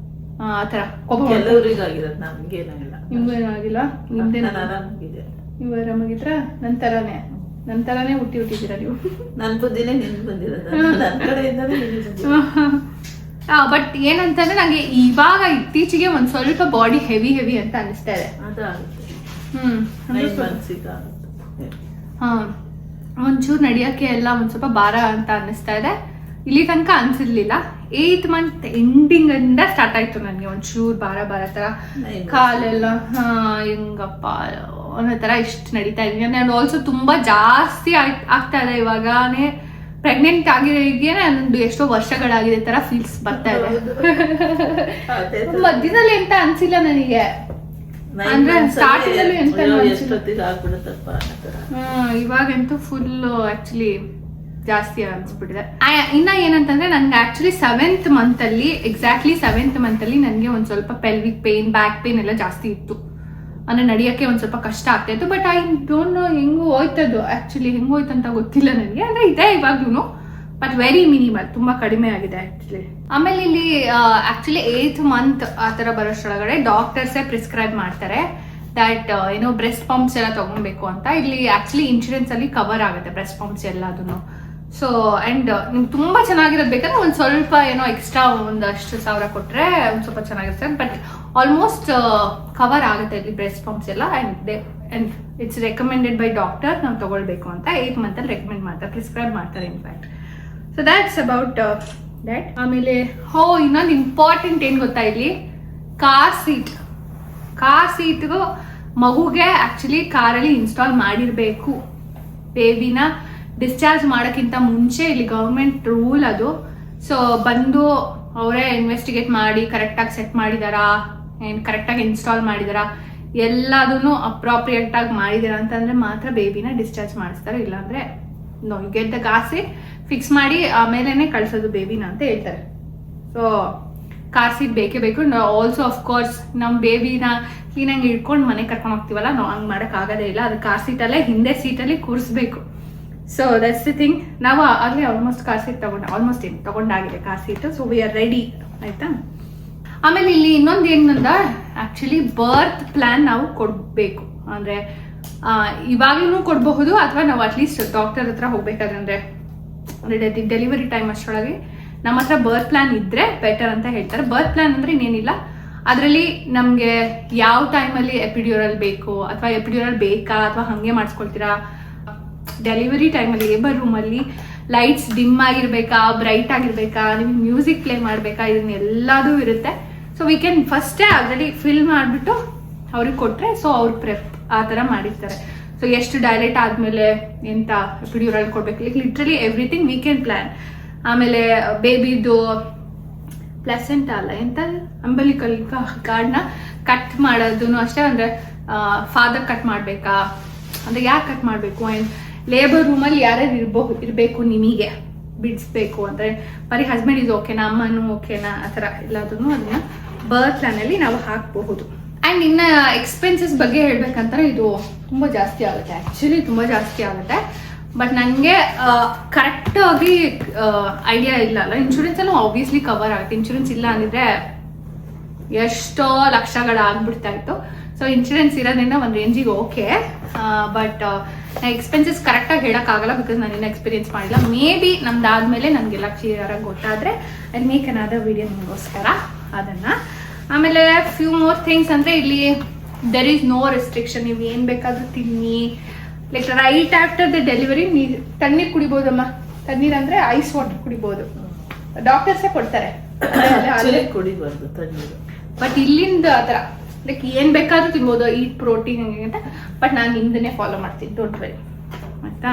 ಆ ಥರ. ಕೆಲವರಿಗಾಗಿರೋದು, ನಮ್ಗೇನಾಗಿಲ್ಲ. ನಿಮ್ಗೂ ಏನೂ ಆಗಿಲ್ಲ? ನಿಮ್ದೇನು ಆರಾಮಾಗಿದೆ. ನೀವು ಆರಾಮಾಗಿದ್ರ? ನನ್ನ ಥರನೇ ಹುಟ್ಟಿದ್ದೀರಾ ನೀವು. ನನ್ನ ಬುದ್ಧಿನೇ ನಿನ್ಗೆ ಬಂದಿರೋದು, ನನ್ನ ಕಡೆಯಿಂದಲೇ ನಿನ್ಗೆ ಬಂದಿರೋದು. ಬಟ್ ಏನಂತಂದ್ರೆ ನಂಗೆ ಇವಾಗ ಇತ್ತೀಚೆಗೆ ಒಂದ್ ಸ್ವಲ್ಪ ಬಾಡಿ ಹೆವಿ ಅಂತ ಅನಿಸ್ತಾ ಇದೆ. ಒಂಚೂರು ನಡಿಯಕ್ಕೆ ಎಲ್ಲ ಒಂದ್ ಸ್ವಲ್ಪ ಭಾರ ಅಂತ ಅನಿಸ್ತಾ ಇದೆ. ಇಲ್ಲಿ ತನಕ ಅನ್ಸಿರ್ಲಿಲ್ಲ. 8th month ಎಂಡಿಂಗ್ ಇಂದ ಸ್ಟಾರ್ಟ್ ಆಯ್ತು ನನಗೆ ಒಂಚೂರು ಭಾರ ತರ, ಕಾಲೆಲ್ಲ ಹೆಂಗಪ್ಪ ಅನ್ನೋ ತರ ಇಷ್ಟು ನಡೀತಾ ಇದೀನಿ. ನಾನು ಆಲ್ಸೋ ತುಂಬಾ ಜಾಸ್ತಿ ಆಗ್ತಾ ಇದೆ. ಇವಾಗಾನೇ ಪ್ರೆಗ್ನೆಂಟ್ ಆಗಿರೋರಿಗೆ ಒಂದು ಎಷ್ಟೋ ವರ್ಷಗಳಾಗಿದೆ ತರ ಫೀಲ್ಸ್ ಬರ್ತಾ ಇದೆ. ಮಧ್ಯದಲ್ಲಿ ಎಂತ ಅನ್ಸಿಲ್ಲ ನನಗೆ, ಅಂದ್ರೆ ಸ್ಟಾರ್ಟಿಂಗ್ ಅಲ್ಲಿ ಎಂತ ಇವಾಗಂತೂ ಫುಲ್ ಆಕ್ಚುಲಿ ಜಾಸ್ತಿ ಅನ್ಸ್ಬಿಟ್ಟಿದೆ. ಇನ್ನ ಏನಂತಂದ್ರೆ ನನ್ಗೆ ಆಕ್ಚುಲಿ 7th month ಅಲ್ಲಿ ಎಕ್ಸಾಕ್ಟ್ಲಿ 7th month ಅಲ್ಲಿ ನನಗೆ ಒಂದ್ ಸ್ವಲ್ಪ ಪೆಲ್ವಿಕ್ ಪೇನ್, ಬ್ಯಾಕ್ ಪೇನ್ ಎಲ್ಲ ಜಾಸ್ತಿ ಇತ್ತು. ಅಂದ್ರೆ ನಡಿಯಕ್ಕೆ ಒಂದ್ ಸ್ವಲ್ಪ ಕಷ್ಟ ಆಗ್ತಾ ಇತ್ತು. ಬಟ್ ಐ ಡೋಂಟ್ ನೋ ಹೆಂಗು ಹೋಯ್ತದು, ಆಕ್ಚುಲಿ ಹೆಂಗ್ ಹೋಯ್ತು ಅಂತ ಗೊತ್ತಿಲ್ಲ ನನಗೆ. ಅಂದ್ರೆ ಇದೆ ಇವಾಗ್ಲೂ, ಬಟ್ ವೆರಿ ಮಿನಿಮಲ್, ತುಂಬಾ ಕಡಿಮೆ ಆಗಿದೆ ಆಕ್ಚುಲಿ. ಆಮೇಲೆ ಇಲ್ಲಿ ಆಕ್ಚುಲಿ 8th month ಆ ತರ ಬರೋಷ್ಟೊಳಗಡೆ ಡಾಕ್ಟರ್ಸೇ ಪ್ರಿಸ್ಕ್ರೈಬ್ ಮಾಡ್ತಾರೆ ದಟ್ ಏನೋ ಬ್ರೆಸ್ಟ್ ಪಂಪ್ಸ್ ಎಲ್ಲ ತಗೊಬೇಕು ಅಂತ. ಇಲ್ಲಿ ಆಕ್ಚುಲಿ ಇನ್ಶೂರೆನ್ಸ್ ಅಲ್ಲಿ ಕವರ್ ಆಗುತ್ತೆ ಬ್ರೆಸ್ಟ್ ಪಂಪ್ಸ್ ಎಲ್ಲದನ್ನು. ಸೊ ಅಂಡ್ ನಿಮ್ಗೆ ತುಂಬಾ ಚೆನ್ನಾಗಿರೋದು ಬೇಕಂದ್ರೆ ಒಂದ್ ಸ್ವಲ್ಪ ಏನೋ ಎಕ್ಸ್ಟ್ರಾ ಒಂದಷ್ಟು ಸಾವಿರ ಕೊಟ್ರೆ ಒಂದ್ ಸ್ವಲ್ಪ ಚೆನ್ನಾಗಿರುತ್ತೆ. ಬಟ್ ಆಲ್ಮೋಸ್ಟ್ ಕವರ್ ಆಗುತ್ತೆ ಇಲ್ಲಿ ಬ್ರೆಸ್ಟ್ ಪಂಪ್ಸ್ ಎಲ್ಲ. And it's recommended by doctor ನಾವು ತಗೊಳ್ಬೇಕು ಅಂತ 8th month ಅಲ್ಲಿ ರೆಕಮೆಂಡ್ ಮಾಡ್ತಾರೆ, ಪ್ರಿಸ್ಕ್ರೈಬ್ ಮಾಡ್ತಾರೆ in fact. So that's about that. ಆಮೇಲೆ ಇನ್ನೊಂದು ಇಂಪಾರ್ಟೆಂಟ್ ಏನ್ ಗೊತ್ತಾ, ಇಲ್ಲಿ ಕಾರ್ ಸೀಟ್ಗೂ ಮಗುಗೆ ಆಕ್ಚುಲಿ ಕಾರಲ್ಲಿ ಇನ್ಸ್ಟಾಲ್ ಮಾಡಿರ್ಬೇಕು. ಬೇಬಿನ ಡಿಸ್ಚಾರ್ಜ್ ಮಾಡೋಕ್ಕಿಂತ ಮುಂಚೆ ಇಲ್ಲಿ ಗವರ್ಮೆಂಟ್ ರೂಲ್ ಅದು. ಸೊ ಬಂದು ಅವರೇ ಇನ್ವೆಸ್ಟಿಗೇಟ್ ಮಾಡಿ ಕರೆಕ್ಟಾಗಿ ಸೆಟ್ ಮಾಡಿದಾರಾ, ಕರೆಕ್ಟಾಗಿ ಇನ್ಸ್ಟಾಲ್ ಮಾಡಿದಾರಾ, ಎಲ್ಲದನ್ನು ಅಪ್ರಾಪ್ರಿಯೇಟ್ ಆಗಿ ಮಾಡಿದಾರ ಅಂತಂದ್ರೆ ಮಾತ್ರ ಬೇಬಿನ ಡಿಸ್ಚಾರ್ಜ್ ಮಾಡಿಸ್ತಾರೆ. ಇಲ್ಲಾಂದ್ರೆ no, you get the car seat fix ಮಾಡಿ ಆಮೇಲೆ ಕಳ್ಸೋದು ಬೇಬಿನ ಅಂತ ಹೇಳ್ತಾರೆ. ಸೊ ಕಾರ್ ಸೀಟ್ ಬೇಕೇ ಬೇಕು. ಆಲ್ಸೋ ಅಫ್ಕೋರ್ಸ್ ನಮ್ಮ ಬೇಬಿನ ಕ್ಲೀನಾಗಿ ಇಟ್ಕೊಂಡು ಮನೆ ಕರ್ಕೊಂಡು ಹೋಗ್ತೀವಲ್ಲ, ನಾವು ಹಂಗೆ ಮಾಡೋಕ್ಕಾಗೋದೇ ಇಲ್ಲ. ಅದು ಕಾರ್ ಸೀಟಲ್ಲೇ ಹಿಂದೆ ಸೀಟಲ್ಲಿ ಕೂರಿಸ್ಬೇಕು. So that's the thing. ನಾವು ಆಗಲೇ ಆಲ್ಮೋಸ್ಟ್ ಕಾರ್ ಸೀಟ್ ತಗೊಂಡಾಗಿದೆ car seat. So we are ready ಆಯ್ತಾ. ಆಮೇಲೆ ಇಲ್ಲಿ ಇನ್ನೊಂದು ಏನಂದ, ಆಕ್ಚುಲಿ ಬರ್ತ್ ಪ್ಲಾನ್ ನಾವು ಕೊಡಬೇಕು. ಅಂದರೆ ಇವಾಗಲೂ ಕೊಡಬಹುದು, ಅಥವಾ ನಾವು ಅಟ್ಲೀಸ್ಟ್ ಡಾಕ್ಟರ್ ಹತ್ರ ಹೋಗ್ಬೇಕಾದ್ರೆ ಡೆಲಿವರಿ ಟೈಮ್ ಅಷ್ಟರೊಳಗೆ ನಮ್ಮ ಹತ್ರ ಬರ್ತ್ ಪ್ಲಾನ್ ಇದ್ರೆ ಬೆಟರ್ ಅಂತ ಹೇಳ್ತಾರೆ. ಬರ್ತ್ ಪ್ಲಾನ್ ಅಂದ್ರೆ ಇನ್ನೇನಿಲ್ಲ, ಅದರಲ್ಲಿ ನಮಗೆ ಯಾವ ಟೈಮಲ್ಲಿ ಎಪಿಡ್ಯೂರಲ್ ಬೇಕು, ಅಥವಾ ಎಪಿಡ್ಯೂರಲ್ ಬೇಕಾ, ಅಥವಾ ಹಾಗೆ ಮಾಡಿಸ್ಕೊಳ್ತೀರಾ, ಡೆಲಿವರಿ ಟೈಮಲ್ಲಿ ಲೇಬರ್ ರೂಮಲ್ಲಿ ಲೈಟ್ಸ್ ಡಿಮ್ ಆಗಿರ್ಬೇಕಾ, ಬ್ರೈಟ್ ಆಗಿರ್ಬೇಕಾ, ನಿಮ್ಗೆ ಮ್ಯೂಸಿಕ್ ಪ್ಲೇ ಮಾಡಬೇಕಾ, ಇದನ್ನೆಲ್ಲದೂ ಇರುತ್ತೆ. ಸೊ ವಿ ಕ್ಯಾನ್ ಫಸ್ಟೇ ಆಲ್ರೆಡಿ ಫಿಲ್ ಮಾಡಿಬಿಟ್ಟು ಅವ್ರಿಗೆ ಕೊಟ್ಟರೆ ಸೊ ಅವ್ರ ಪ್ರೆಪ್ ಆ ಥರ ಮಾಡಿರ್ತಾರೆ. ಸೊ ಎಷ್ಟು ಡೈಲೆಟ್ ಆದಮೇಲೆ ಎಂಥ ಎಪಿಡ್ಯೂರಲ್ ಕೊಡಬೇಕು, like literally everything we can plan. ಆಮೇಲೆ ಬೇಬಿದು ಪ್ಲೆಸೆಂಟ್ ಅಲ್ಲ ಎಂತ ಅಂಬಲಿಕಲ್ ಕಾರ್ಡ್ನ ಕಟ್ ಮಾಡೋದು ಅಷ್ಟೇ. ಅಂದರೆ ಫಾದರ್ ಕಟ್ ಮಾಡಬೇಕಾ, ಅಂದರೆ ಯಾಕೆ ಕಟ್ ಮಾಡಬೇಕು, ಆ್ಯಂಡ್ ಲೇಬರ್ ರೂಮಲ್ಲಿ ಯಾರ್ಯಾರು ಇರಬೇಕು ನಿಮಗೆ ಬಿಡಿಸ್ಬೇಕು ಅಂದರೆ ಬರೀ ಹಸ್ಬೆಂಡ್ ಇದು ಓಕೆನಾ, ಅಮ್ಮನೂ ಓಕೆನಾ, ಆ ಥರ ಎಲ್ಲದನ್ನು ಅದನ್ನ ಬರ್ತ್ ಪ್ಲಾನಲ್ಲಿ ನಾವು ಹಾಕಬಹುದು. ಆ್ಯಂಡ್ ಇನ್ನು ಎಕ್ಸ್ಪೆನ್ಸಸ್ ಬಗ್ಗೆ ಹೇಳ್ಬೇಕಂತಾರೆ ಇದು ತುಂಬ ಜಾಸ್ತಿ ಆಗುತ್ತೆ, ಆ್ಯಕ್ಚುಲಿ ತುಂಬ ಜಾಸ್ತಿ ಆಗುತ್ತೆ. ಬಟ್ ನನಗೆ ಕರೆಕ್ಟಾಗಿ ಐಡಿಯಾ ಇಲ್ಲ ಅಲ್ಲ. ಇನ್ಶೂರೆನ್ಸಲ್ಲೂ ಆಬ್ವಿಯಸ್ಲಿ ಕವರ್ ಆಗುತ್ತೆ. ಇನ್ಶೂರೆನ್ಸ್ ಇಲ್ಲ ಅಂದಿದ್ರೆ ಎಷ್ಟೋ ಲಕ್ಷಗಳಾಗ್ಬಿಡ್ತಾ ಇತ್ತು. ಸೊ ಇನ್ಶೂರೆನ್ಸ್ ಇರೋದ್ರಿಂದ ಒಂದು ರೇಂಜಿಗೆ ಓಕೆ. ಬಟ್ ಎಕ್ಸ್ಪೆನ್ಸಸ್ ಕರೆಕ್ಟಾಗಿ ಹೇಳೋಕ್ಕಾಗಲ್ಲ, ಬಿಕಾಸ್ ನಾನು ಇನ್ನೂ ಎಕ್ಸ್ಪೀರಿಯನ್ಸ್ ಮಾಡಿಲ್ಲ. ಮೇ ಬಿ ನಮ್ದಾದ್ಮೇಲೆ ನನಗೆಲ್ಲ ಕ್ಲಿಯರಾಗಿ ಗೊತ್ತಾದರೆ ಐ ಮೇಕ್ ಅನಾದರ್ ವಿಡಿಯೋ ನಿಮಗೋಸ್ಕರ ಅದನ್ನು. ಆಮೇಲೆ ಫ್ಯೂ ಮೋರ್ ಥಿಂಗ್ಸ್ ಅಂದರೆ ಇಲ್ಲಿ ದೆರ್ ಈಸ್ ನೋ ರೆಸ್ಟ್ರಿಕ್ಷನ್. ನೀವು ಏನು ಬೇಕಾದರೂ ತಿನ್ನಿ. Like right after the delivery ತಣ್ಣೀರು ಕುಡಿಬೋದಮ್ಮ. ತಣ್ಣೀರು ಅಂದರೆ ಐಸ್ ವಾಟರ್ ಕುಡಿಬೋದು, ಡಾಕ್ಟರ್ಸೇ ಕೊಡ್ತಾರೆ. ಕುಡಿಬಾರ್ದು ತಣ್ಣೀರು. ಬಟ್ ಇಲ್ಲಿಂದ ಆ ಥರ ಲೈಕ್ ಏನು ಬೇಕಾದ್ರೂ ತಿನ್ಬೋದು, ಈಟ್ ಪ್ರೋಟೀನ್ ಹಂಗೆ ಅಂತ. ಬಟ್ ನಾನು ಹಿಂದನ್ನೇ ಫಾಲೋ ಮಾಡ್ತೀನಿ, ಡೋಂಟ್ ವೆರಿ ಆಯ್ತಾ.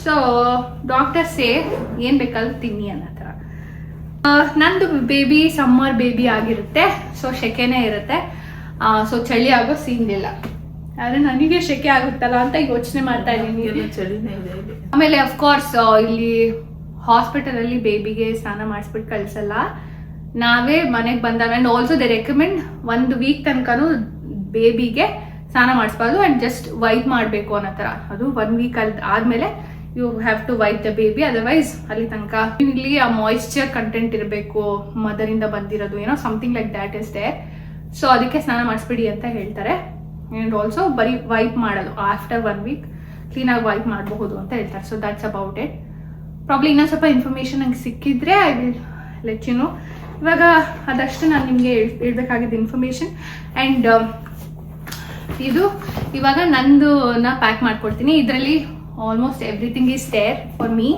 ಸೊ ಡಾಕ್ಟರ್ಸೇ ಏನು ಬೇಕಾದ್ರೂ ತಿನ್ನಿ ಅನ್ನೋ ಥರ. ನಂದು ಬೇಬಿ ಸಮ್ಮರ್ ಬೇಬಿ ಆಗಿರುತ್ತೆ, ಸೊ ಸೆಕೆನೇ ಇರುತ್ತೆ. ಸೊ ಚಳಿ ಆಗೋ ಸೀನ್ ಇಲ್ಲ. ಆದರೆ ನನಗೆ ಸೆಕೆ ಆಗುತ್ತಲ್ಲ ಅಂತ ಯೋಚನೆ ಮಾಡ್ತಾ ಇದ್ದೀನಿ. ಚಳಿನೇ ಇದೆ. ಆಮೇಲೆ ಅಫ್ಕೋರ್ಸ್ ಇಲ್ಲಿ ಹಾಸ್ಪಿಟಲಲ್ಲಿ ಬೇಬಿಗೆ ಸ್ನಾನ ಮಾಡಿಸ್ಬಿಟ್ಟು ಕಳಿಸಲ್ಲ, ನಾವೇ ಮನೆಗೆ ಬಂದಾಗ. And also they recommend 1 week ತನಕನೂ ಬೇಬಿಗೆ ಸ್ನಾನ ಮಾಡಿಸ್ಬಾರ್ದು ಆ್ಯಂಡ್ ಜಸ್ಟ್ ವೈಪ್ ಮಾಡಬೇಕು ಅನ್ನೋ ಥರ. ಅದು 1 ವೀಕ್ ಆದಮೇಲೆ you have to wipe the baby, otherwise ಅಲ್ಲಿ ತನಕ ಇಲ್ಲಿ ಆ ಮಾಯಿಶ್ಚರ್ ಕಂಟೆಂಟ್ ಇರಬೇಕು, ಮದರಿಂದ ಬಂದಿರೋದು ಏನೋ something like that is there. So ಅದಕ್ಕೆ ಸ್ನಾನ ಮಾಡಿಸ್ಬಿಡಿ ಅಂತ ಹೇಳ್ತಾರೆ. ಆ್ಯಂಡ್ ಆಲ್ಸೋ ಬರೀ ವೈಪ್ ಮಾಡೋದು ಆಫ್ಟರ್ 1 ವೀಕ್ ಕ್ಲೀನಾಗಿ ವೈಪ್ ಮಾಡಬಹುದು ಅಂತ ಹೇಳ್ತಾರೆ. So that's about it. Probably ಇನ್ನೊಂದು ಸ್ವಲ್ಪ ಇನ್ಫಾರ್ಮೇಷನ್ ನಂಗೆ ಸಿಕ್ಕಿದ್ರೆ I will let you know. ಇವಾಗ ಅದಷ್ಟು ನಾನು ನಿಮಗೆ ಹೇಳ್ಬೇಕಾಗಿದ್ದ ಇನ್ಫಾರ್ಮೇಷನ್. ಆ್ಯಂಡ್ ಇದು ಇವಾಗ ನಂದನ್ನ ಪ್ಯಾಕ್ ಮಾಡ್ಕೊಡ್ತೀನಿ. ಇದರಲ್ಲಿ almost everything is there for me.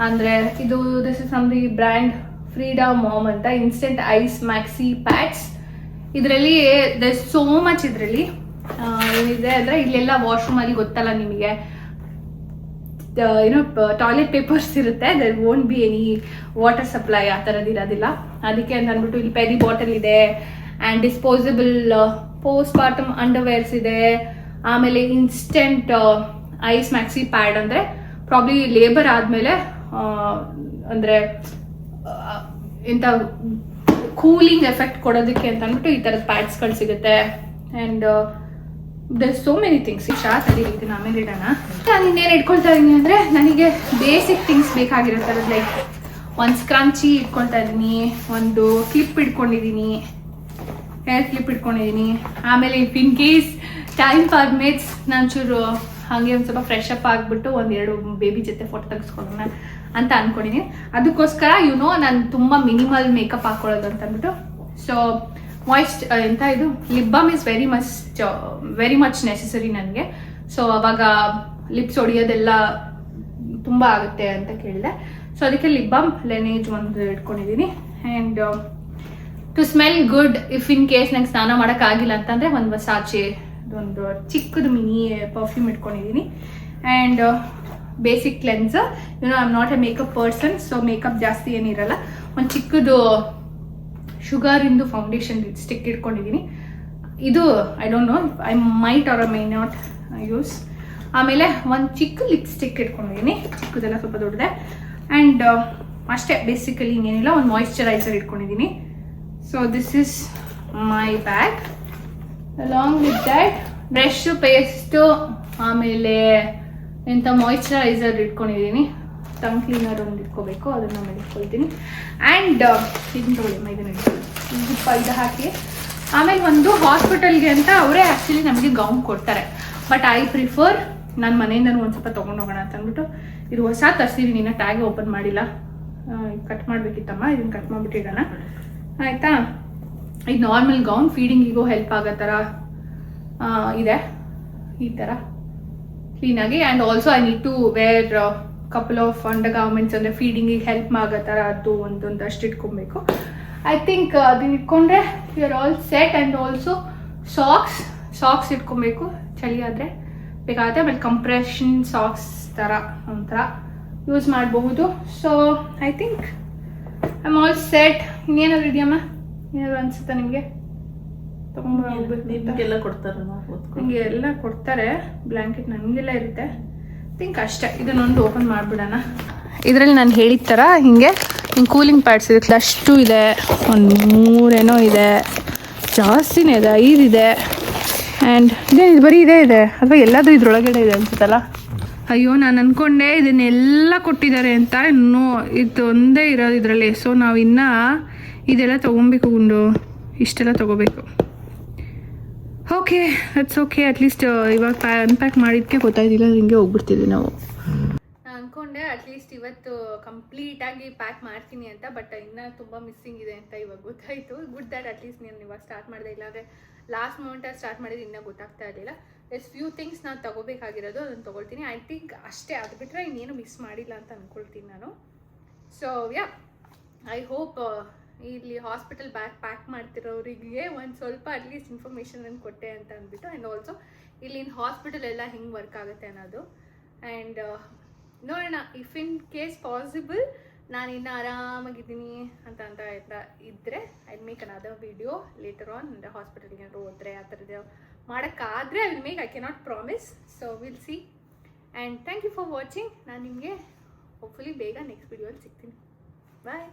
ಅಂದರೆ ಇದು this is from the brand Frida Mom ಅಂತ, ಇನ್ಸ್ಟೆಂಟ್ ಐಸ್ ಮ್ಯಾಕ್ಸಿ ಪ್ಯಾಡ್ಸ್. ಇದರಲ್ಲಿ ದರ್ ಸೋ ಮಚ್. ಇದರಲ್ಲಿ ಏನಿದೆ ಅಂದರೆ ಇಲ್ಲೆಲ್ಲ ವಾಶ್ರೂಮಲ್ಲಿ ಗೊತ್ತಲ್ಲ ನಿಮಗೆ, ಏನೋ ಟಾಯ್ಲೆಟ್ ಪೇಪರ್ಸ್ ಇರುತ್ತೆ, there won't be any water supply ಆ ಥರದ್ದು ಇರೋದಿಲ್ಲ. ಅದಕ್ಕೆ ಅಂತ ಅಂದ್ಬಿಟ್ಟು ಇಲ್ಲಿ ಪೆರಿ ಬಾಟಲ್ ಇದೆ and disposable postpartum underwears ಇದೆ. ಆಮೇಲೆ ಇನ್ಸ್ಟೆಂಟ್ ಐಸ್ ಮ್ಯಾಕ್ಸಿ ಪ್ಯಾಡ್, ಅಂದರೆ ಪ್ರಾಬ್ಲಿ ಲೇಬರ್ ಆದಮೇಲೆ ಅಂದರೆ ಇಂಥ ಕೂಲಿಂಗ್ ಎಫೆಕ್ಟ್ ಕೊಡೋದಕ್ಕೆ ಅಂತ ಅಂದ್ಬಿಟ್ಟು ಈ ಥರದ ಪ್ಯಾಡ್ಸ್ಗಳು ಸಿಗುತ್ತೆ. And there so many things. Short ಇದನ್ನ ಆಮೇಲೆ ಇಡೋಣ. ನಾನು ಇನ್ನೇನು ಇಟ್ಕೊಳ್ತಾ ಇದ್ದೀನಿ ಅಂದರೆ ನನಗೆ ಬೇಸಿಕ್ ಥಿಂಗ್ಸ್ ಬೇಕಾಗಿರೋ ಥರದ್ದು, ಲೈಕ್ ಒಂದು ಸ್ಕ್ರಂಚಿ ಇಟ್ಕೊಳ್ತಾ ಇದ್ದೀನಿ, ಒಂದು ಕ್ಲಿಪ್ ಇಟ್ಕೊಂಡಿದ್ದೀನಿ, ಹೇರ್ ಕ್ಲಿಪ್ ಇಟ್ಕೊಂಡಿದ್ದೀನಿ. ಆಮೇಲೆ ಇನ್ ಕೇಸ್ ಟೈಮ್ ಪರ್ಮಿಟ್ಸ್ ನಾನು ಚೂರು ಹಾಗೆ ಒಂದು ಸ್ವಲ್ಪ ಫ್ರೆಶ್ ಅಪ್ ಆಗಿಬಿಟ್ಟು 1-2 ಬೇಬಿ ಜೊತೆ ಫೋಟೋ ತೆಗೆಸ್ಕೊಳ್ಳೋಣ ಅಂತ ಅಂದ್ಕೊಂಡಿದ್ದೀನಿ. ಅದಕ್ಕೋಸ್ಕರ ನಾನು ತುಂಬ ಮಿನಿಮಲ್ ಮೇಕಪ್ ಹಾಕ್ಕೊಳ್ಳೋದು ಅಂತ ಅಂದ್ಬಿಟ್ಟು. ಸೊ ಎಂತ ಇದು lip balm is very much necessary ನನಗೆ. ಸೊ ಅವಾಗ ಲಿಪ್ಸ್ ಹೊಡಿಯೋದೆಲ್ಲ ತುಂಬ ಆಗುತ್ತೆ ಅಂತ ಕೇಳಿದೆ. ಸೊ ಅದಕ್ಕೆ ಲಿಪ್ ಬಾಮ್ ಲೆನೇಜ್ ಒಂದು ಇಟ್ಕೊಂಡಿದ್ದೀನಿ. And to smell good, if in case ನಂಗೆ ಸ್ನಾನ ಮಾಡೋಕ್ಕಾಗಿಲ್ಲ ಅಂತಂದರೆ ಒಂದು ವಸಾಚೆ ಒಂದು ಚಿಕ್ಕದು ಮಿನಿ ಪರ್ಫ್ಯೂಮ್ ಇಟ್ಕೊಂಡಿದ್ದೀನಿ. And basic cleanser. I am not a makeup person, so makeup ಜಾಸ್ತಿ ಏನಿರಲ್ಲ. ಒಂದು ಚಿಕ್ಕದು ಶುಗರಿಂದು ಫೌಂಡೇಶನ್ ಸ್ಟಿಕ್ ಇಟ್ಕೊಂಡಿದ್ದೀನಿ. ಇದು I don't know, I might or may not use. ಆಮೇಲೆ ಒಂದು ಚಿಕ್ಕ ಲಿಪ್ಸ್ಟಿಕ್ ಇಟ್ಕೊಂಡಿದ್ದೀನಿ, ಚಿಕ್ಕದೆಲ್ಲ ಸ್ವಲ್ಪ ದೊಡ್ಡದೆ. ಆ್ಯಂಡ್ ಅಷ್ಟೇ ಬೇಸಿಕಲಿ ಇನ್ನೇನಿಲ್ಲ. ಒಂದು ಮಾಯಿಶ್ಚರೈಸರ್ ಇಟ್ಕೊಂಡಿದ್ದೀನಿ. So this is my bag. Along with that brush, paste, ಆಮೇಲೆ ಎಂಥ ಮಾಯಿಶ್ಚರೈಸರ್ ಇಟ್ಕೊಂಡಿದ್ದೀನಿ. ಟಂಗ್ ಕ್ಲೀನರ್ ಒಂದು ಇಟ್ಕೋಬೇಕು, ಅದನ್ನು ಆಮೇಲೆ ಇಟ್ಕೊಳ್ತೀನಿ. ಆ್ಯಂಡ್ ಇದನ್ನು ತೊಗೊಳ್ಳಿ, ಇದನ್ನು ಇದು ಹಾಕಿ. ಆಮೇಲೆ ಒಂದು ಹಾಸ್ಪಿಟಲ್ಗೆ ಅಂತ ಅವರೇ ಆ್ಯಕ್ಚುಲಿ ನಮಗೆ ಗೌನ್ ಕೊಡ್ತಾರೆ. ಬಟ್ ಐ ಪ್ರಿಫರ್ ನಾನು ಮನೆಯಿಂದನೂ ಒಂದು ಸ್ವಲ್ಪ ತೊಗೊಂಡೋಗೋಣ ಅಂತ ಅಂದ್ಬಿಟ್ಟು ಇದು ಹೊಸ ತರಿಸಿದ್ದೀನಿ, ಇನ್ನು ಟ್ಯಾಗ್ ಓಪನ್ ಮಾಡಿಲ್ಲ. ಕಟ್ ಮಾಡಬೇಕಿತ್ತಮ್ಮ, ಇದನ್ನು ಕಟ್ ಮಾಡಿಬಿಟ್ಟು ಇಡೋಣ ಆಯಿತಾ. ಇದು ನಾರ್ಮಲ್ ಗೌನ್, ಫೀಡಿಂಗಿಗೂ ಹೆಲ್ಪ್ ಆಗೋ ಥರ ಇದೆ. ಈ ಥರ ಕ್ಲೀನಾಗಿ. And also I need to wear couple of undergarments, ಅಂದರೆ ಫೀಡಿಂಗಿಗೆ ಹೆಲ್ಪ್ ಆಗೋ ಥರ ಅದು ಒಂದೊಂದಷ್ಟು ಇಟ್ಕೊಬೇಕು. ಐ ಥಿಂಕ್ ಅದನ್ನ ಇಟ್ಕೊಂಡ್ರೆ you are all set. And also socks ಇಟ್ಕೊಬೇಕು ಚಳಿ ಆದರೆ ಬೇಕಾಗುತ್ತೆ. ಆಮೇಲೆ ಕಂಪ್ರೆಷನ್ ಸಾಕ್ಸ್ ಥರ ಒಂಥರ ಯೂಸ್ ಮಾಡಬಹುದು. So I think I am all set. ಇನ್ನೇನಾದ್ರು ಇದೆಯಮ್ಮ? ಏನಾದ್ರು ಅನಿಸುತ್ತಾ ನಿಮಗೆ? ನಿಮ್ಗೆಲ್ಲ ಕೊಡ್ತಾರ ನಿಮಗೆ ಎಲ್ಲ ಕೊಡ್ತಾರೆ, ಬ್ಲ್ಯಾಂಕೆಟ್ ನನಗೆಲ್ಲ ಇರುತ್ತೆ. ಥಿಂಕ್ ಅಷ್ಟೇ. ಇದನ್ನೊಂದು ಓಪನ್ ಮಾಡಿಬಿಡೋಣ. ಇದರಲ್ಲಿ ನಾನು ಹೇಳಿದ ಥರ ಹಿಂಗೆ ಕೂಲಿಂಗ್ ಪ್ಯಾಡ್ಸ್ ಇದೆ, ಅಷ್ಟು ಇದೆ, ಒಂದು 3 ಏನೋ ಇದೆ, ಜಾಸ್ತಿನೇ ಇದೆ, 5 ಇದೆ. ಆ್ಯಂಡ್ ಇದೇನಿದು ಬರೀ ಇದೆ ಅಥವಾ ಎಲ್ಲದೂ ಇದ್ರೊಳಗಡೆ ಇದೆ ಅನ್ಸುತ್ತಲ್ಲ. ಅಯ್ಯೋ ನಾನು ಅಂದ್ಕೊಂಡೆ ಇದನ್ನೆಲ್ಲ ಕೊಟ್ಟಿದ್ದಾರೆ ಅಂತ. ಇನ್ನೂ ಇದು ಒಂದೇ ಇರೋದು ಇದರಲ್ಲಿ. ಸೊ ನಾವು ಇನ್ನೂ ಇದೆಲ್ಲ ತೊಗೊಬೇಕು, ಗುಂಡು ಇಷ್ಟೆಲ್ಲ ತೊಗೋಬೇಕು. Okay, that's okay. ಅಟ್ಲೀಸ್ಟ್ ಇವಾಗ ಅನ್ಪ್ಯಾಕ್ ಮಾಡಿದ್ದಕ್ಕೆ ಗೊತ್ತಾಯ್ತಿಲ್ಲ, ಹಿಂಗೆ ಹೋಗ್ಬಿಡ್ತಿದ್ವಿ ನಾವು. ನಾನು ಅಂದ್ಕೊಂಡೆ ಅಟ್ಲೀಸ್ಟ್ ಇವತ್ತು ಕಂಪ್ಲೀಟಾಗಿ ಪ್ಯಾಕ್ ಮಾಡ್ತೀನಿ ಅಂತ, ಬಟ್ ಇನ್ನೂ ತುಂಬ ಮಿಸ್ಸಿಂಗ್ ಇದೆ ಅಂತ ಇವಾಗ ಗೊತ್ತಾಯಿತು. ಗುಡ್ ದ್ಯಾಟ್ ಅಟ್ಲೀಸ್ಟ್ ನಾನು ಇವಾಗ ಸ್ಟಾರ್ಟ್ ಮಾಡಿದೆ. ಇಲ್ಲಾಂದರೆ ಲಾಸ್ಟ್ ಮೂಮೆಂಟಲ್ಲಿ ಸ್ಟಾರ್ಟ್ ಮಾಡಿದ್ದು ಇನ್ನೂ ಗೊತ್ತಾಗ್ತಾ ಇರಲಿಲ್ಲ. ಎಸ್ ಫ್ಯೂ ಥಿಂಗ್ಸ್ ನಾನು ತೊಗೋಬೇಕಾಗಿರೋದು ಅದನ್ನು ತೊಗೊಳ್ತೀನಿ. ಐ ಥಿಂಕ್ ಅಷ್ಟೇ, ಅದು ಬಿಟ್ಟರೆ ಇನ್ನೇನು ಮಿಸ್ ಮಾಡಿಲ್ಲ ಅಂತ ಅಂದ್ಕೊಳ್ತೀನಿ ನಾನು. ಸೊ ಯಾ, ಐ ಹೋಪ್ ಇಲ್ಲಿ ಹಾಸ್ಪಿಟಲ್ ಬ್ಯಾಗ್ ಪ್ಯಾಕ್ ಮಾಡ್ತಿರೋರಿಗೆ ಒಂದು ಸ್ವಲ್ಪ ಅಟ್ಲೀಸ್ಟ್ ಇನ್ಫಾರ್ಮೇಷನ್ ಕೊಟ್ಟೆ ಅಂತ ಅಂದ್ಬಿಟ್ಟು. ಆ್ಯಂಡ್ ಆಲ್ಸೋ ಇಲ್ಲಿನ ಹಾಸ್ಪಿಟಲ್ ಎಲ್ಲ ಹೆಂಗೆ ವರ್ಕ್ ಆಗುತ್ತೆ ಅನ್ನೋದು. ಆ್ಯಂಡ್ ನೋಡೋಣ, ಇಫ್ ಇನ್ ಕೇಸ್ ಪಾಸಿಬಲ್ ನಾನು ಇನ್ನೂ ಆರಾಮಾಗಿದ್ದೀನಿ ಅಂತ ಇದ್ದರೆ I make another video later on. ಅಂದರೆ ಹಾಸ್ಪಿಟಲ್ಗೆ ಏನಾದ್ರು ಹೋದರೆ ಆ ಥರದ್ದು ಮಾಡೋಕ್ಕಾದರೆ I will make. I cannot promise. So will see. And thank you for watching. ನಾನು ನಿಮಗೆ ಹೋಪ್ಫುಲಿ ಬೇಗ ನೆಕ್ಸ್ಟ್ ವಿಡಿಯೋಲಿ ಸಿಗ್ತೀನಿ. ಬಾಯ್.